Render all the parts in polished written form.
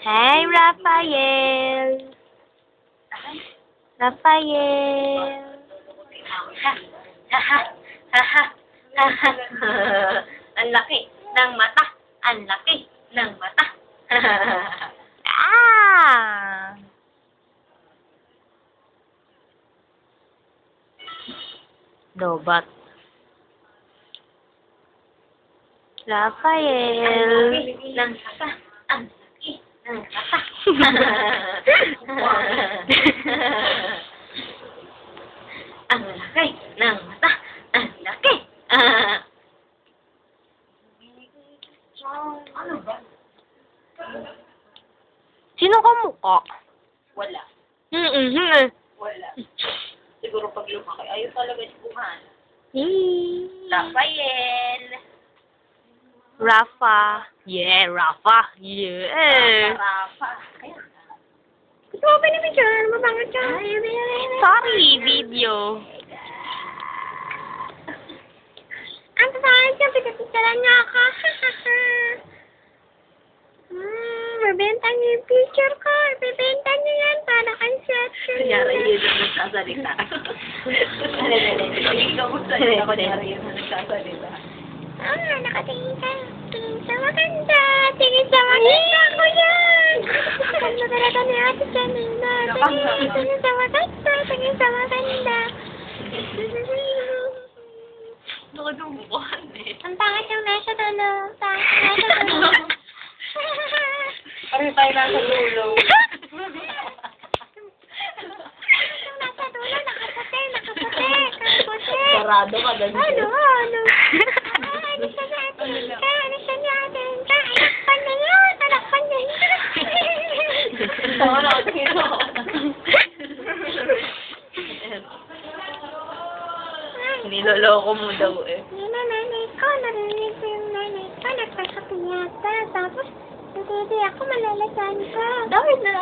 Hey, Raphael! Raphael! Ang laki ng mata. Ang laki ng mata. Ah! Dobat. Raphael! Ng mata. Ang laki ng mata. Ang laki ng mata. Ang laki. Ano ba? Sino ka mukha? Wala. Mm-mm. Wala. Siguro pag lumaki, ayaw talaga ibuhan. Hey. Raphael. Rafa. Yeah, Rafa. Yeah. Rafa. Gusto mo ba na picture? Mabangit ka. Sorry, video. Ang saan siya, pinapicturean niya ako. Mabenta niyo yung picture ko. Ibibenta niyo yan para kang section. Kunyari yun ang nagsasalita. Ikaw mo salita, kunyari yun ang nagsasalita. Nakatingin ka. Tingin sa maganda. Tingin sa maganda ko yan. Ganda talaga ni Ate Janina. Tingin sa maganda. Tingin sa maganda. Nakadumuhan eh. Ang pangit yung nasa dulo. Ang pangit yung nasa dulo. Parang tayo nasa dulo. Yung nasa dulo, nakaputi. Nakaputi. Sarado ka doon. Ano? Ano siya natin ka? Ano siya natin ka? Alakpan na yun! Alakpan na yun! Tawa na ako dito. Niloloko mo daw eh. Yun na nanay ko. Narinig ko yung nanay ko. Nagpasabi yata. Tapos, hindi ako malalasan ko. Dahil na.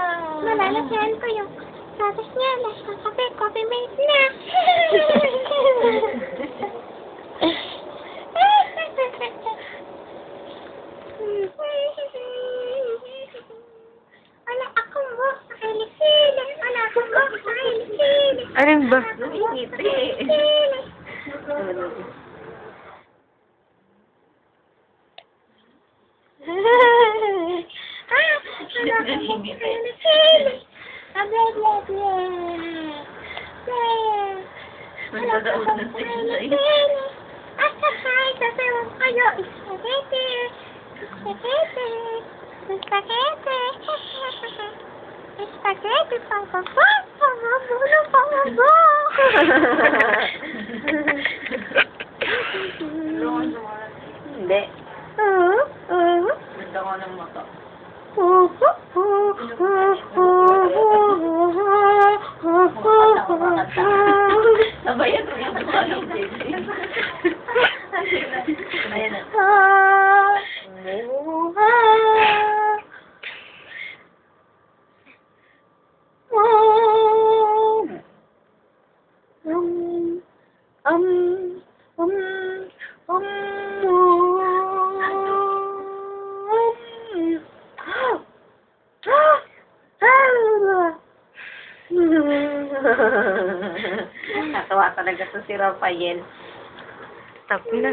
Malalasan ko yung tapos niya. Nagsasabi, coffee mate na. Wala akong buhok sa kilikili. Wala akong buhok sa kilikili. Anong ba? Ngiti. Wala akong buhok sa kilikili. Nagdadaon na sa iyo. At sakay, sasayaw kayo. Spaghetti. Spaghetti. Spaghetti. Spaghetti. Pangkabo. Pangkabo. Pangkabo. Hindi. Oo. Ganda ko ng mata. Sabayan mo yung mata ng baby. Ayan na. Natawa talaga to si Raphael. Stop na.